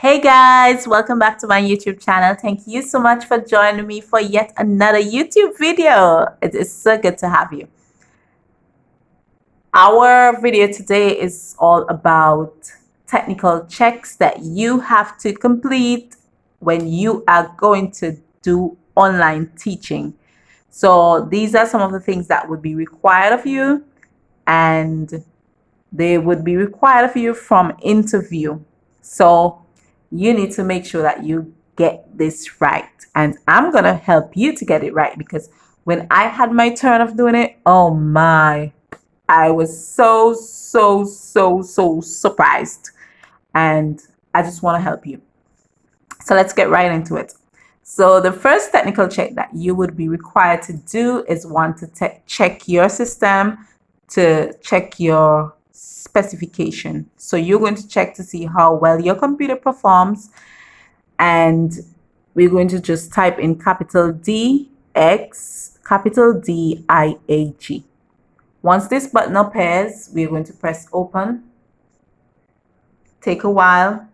Hey guys, welcome back to my YouTube channel. Thank you so much for joining me for yet another YouTube video. It is so good to have you. Our video today is all about technical checks that you have to complete when you are going to do online teaching. So these are some of the things that would be required of you, and they would be required of you from interview. So you need to make sure that you get this right. And I'm going to help you to get it right, because when I had my turn of doing it, oh my, I was so surprised. And I just want to help you. So let's get right into it. So the first technical check that you would be required to do is one to check your system, to check your specification. So you're going to check to see how well your computer performs, and we're going to just type in capital D X capital D I A G. Once this button appears, we're going to press open. Take a while,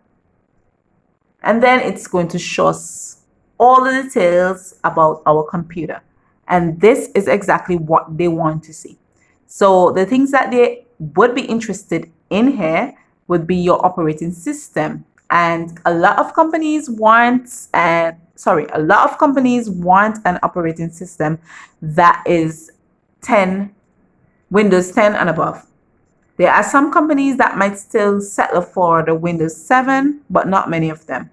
and then it's going to show us all the details about our computer, and this is exactly what they want to see. So the things that they would be interested in here would be your operating system. And a lot of companies want an operating system that is Windows 10 and above. There are some companies that might still settle for the Windows 7, but not many of them.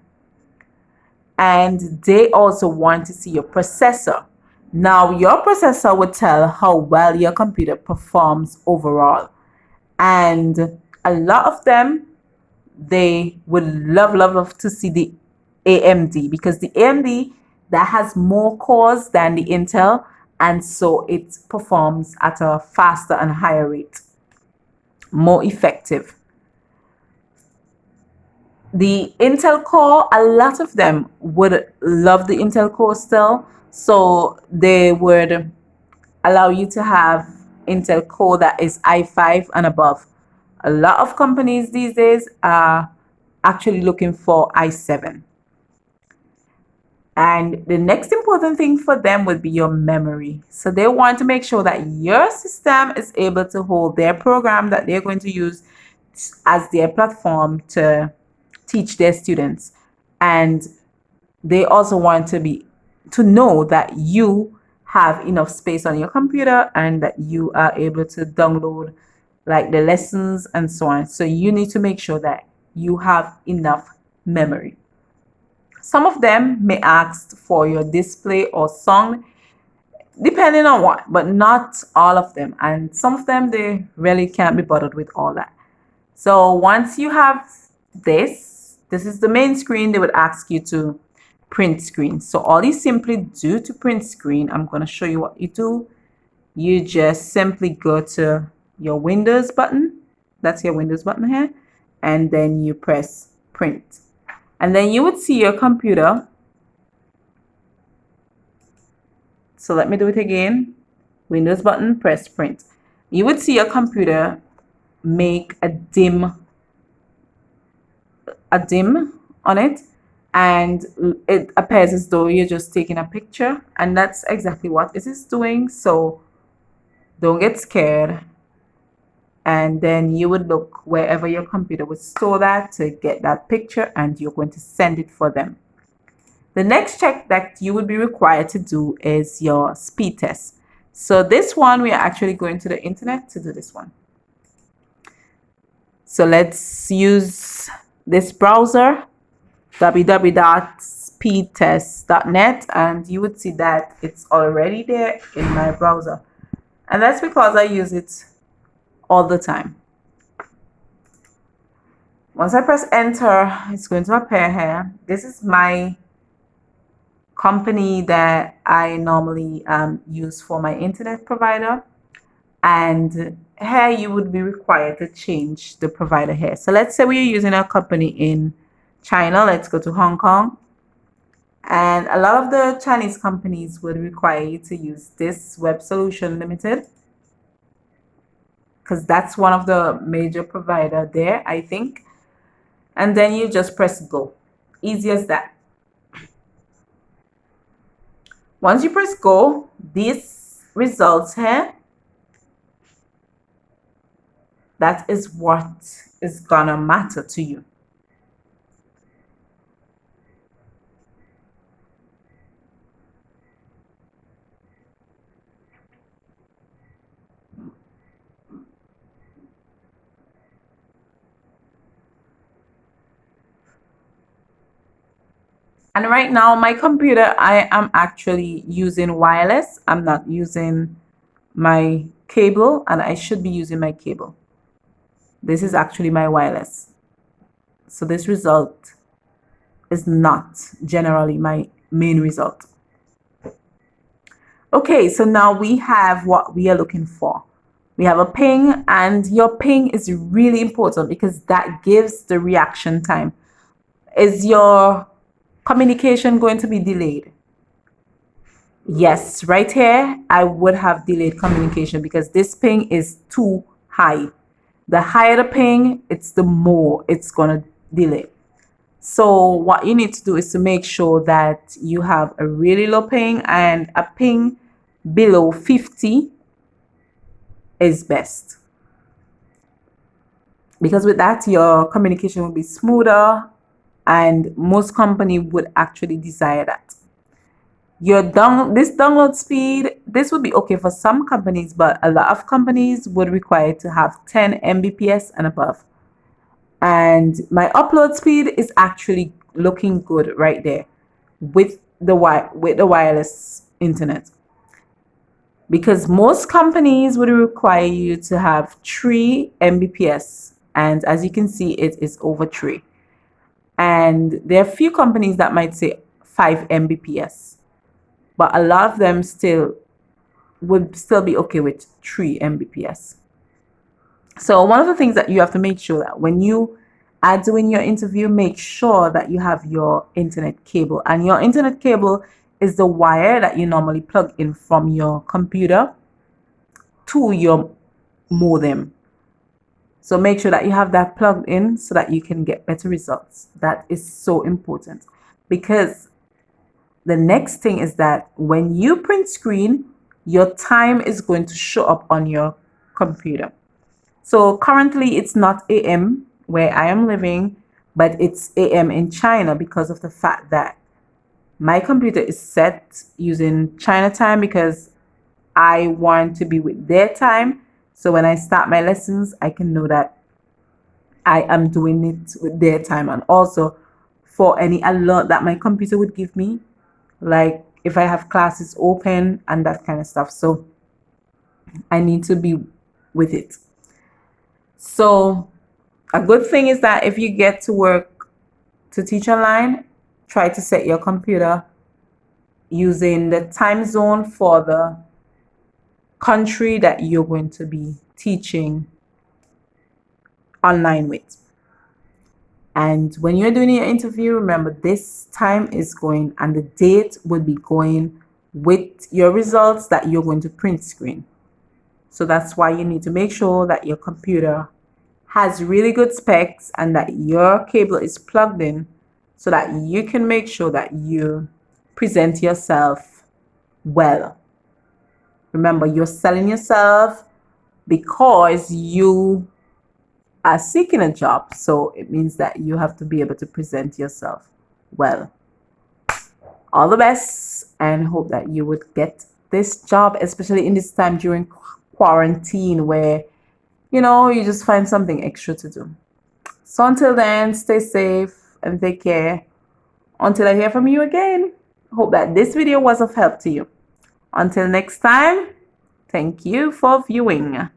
And they also want to see your processor. Now, your processor would tell how well your computer performs overall. And a lot of them, they would love to see the AMD, because the AMD, that has more cores than the Intel, and so it performs at a faster and higher rate, more effective. The Intel core, a lot of them would love the Intel core still, so they would allow you to have Intel core that is i5 and above. A lot of companies these days are actually looking for i7. And the next important thing for them would be your memory. So they want to make sure that your system is able to hold their program that they're going to use as their platform to teach their students. And they also want to know that you have enough space on your computer and that you are able to download like the lessons and so on. So you need to make sure that you have enough memory. Some of them may ask for your display or sound, depending on what, but not all of them. And some of them, they really can't be bothered with all that. So once you have this is the main screen. They would ask you to print screen. So all you simply do to print screen, I'm going to show you what you do. You just simply go to your Windows button. That's your Windows button here. And then you press print. And then you would see your computer. So let me do it again. Windows button, press print. You would see your computer make a dim on it, and it appears as though you're just taking a picture, and that's exactly what this is doing. So don't get scared, and then you would look wherever your computer would store that to get that picture, and you're going to send it for them. The next check that you would be required to do is your speed test. So this one, we are actually going to the internet to do this one. So let's use this browser, www.speedtest.net, and you would see that it's already there in my browser. And that's because I use it all the time. Once I press enter, it's going to appear here. This is my company that I normally use for my internet provider. And here you would be required to change the provider here. So let's say we're using a company in China. Let's go to Hong Kong. And a lot of the Chinese companies would require you to use this Web Solution Limited, because that's one of the major provider there, I think. And then you just press go. easy as that. Once you press go, these results here, that is what is gonna matter to you. And right now, my computer, I am actually using wireless. I'm not using my cable, and I should be using my cable. This is actually my wireless. So this result is not generally my main result. Okay, so now we have what we are looking for. We have a ping, and your ping is really important because that gives the reaction time. Is your communication going to be delayed? Yes, right here, I would have delayed communication because this ping is too high. The higher the ping, it's the more it's going to delay. So what you need to do is to make sure that you have a really low ping, and a ping below 50 is best. Because with that, your communication will be smoother, and most companies would actually desire that. This download speed, this would be okay for some companies, but a lot of companies would require to have 10 Mbps and above. And my upload speed is actually looking good right there with the wireless internet, because most companies would require you to have 3 Mbps, and as you can see, it is over 3. And there are a few companies that might say 5 Mbps, but a lot of them would still be okay with 3 Mbps. So one of the things that you have to make sure that when you are doing your interview, make sure that you have your internet cable, and your internet cable is the wire that you normally plug in from your computer to your modem. So make sure that you have that plugged in so that you can get better results. That is so important, because the next thing is that when you print screen, your time is going to show up on your computer. So currently it's not AM where I am living, but it's AM in China because of the fact that my computer is set using China time, because I want to be with their time. So when I start my lessons, I can know that I am doing it with their time. And also for any alert that my computer would give me, like if I have classes open and that kind of stuff. So I need to be with it. So a good thing is that if you get to work to teach online, try to set your computer using the time zone for the country that you're going to be teaching online with. And when you're doing your interview, remember this time is going, and the date will be going with your results that you're going to print screen. So that's why you need to make sure that your computer has really good specs and that your cable is plugged in so that you can make sure that you present yourself well. Remember, you're selling yourself because you are seeking a job. So it means that you have to be able to present yourself well. All the best, and hope that you would get this job, especially in this time during quarantine where, you just find something extra to do. So until then, stay safe and take care. Until I hear from you again, hope that this video was of help to you. Until next time, thank you for viewing.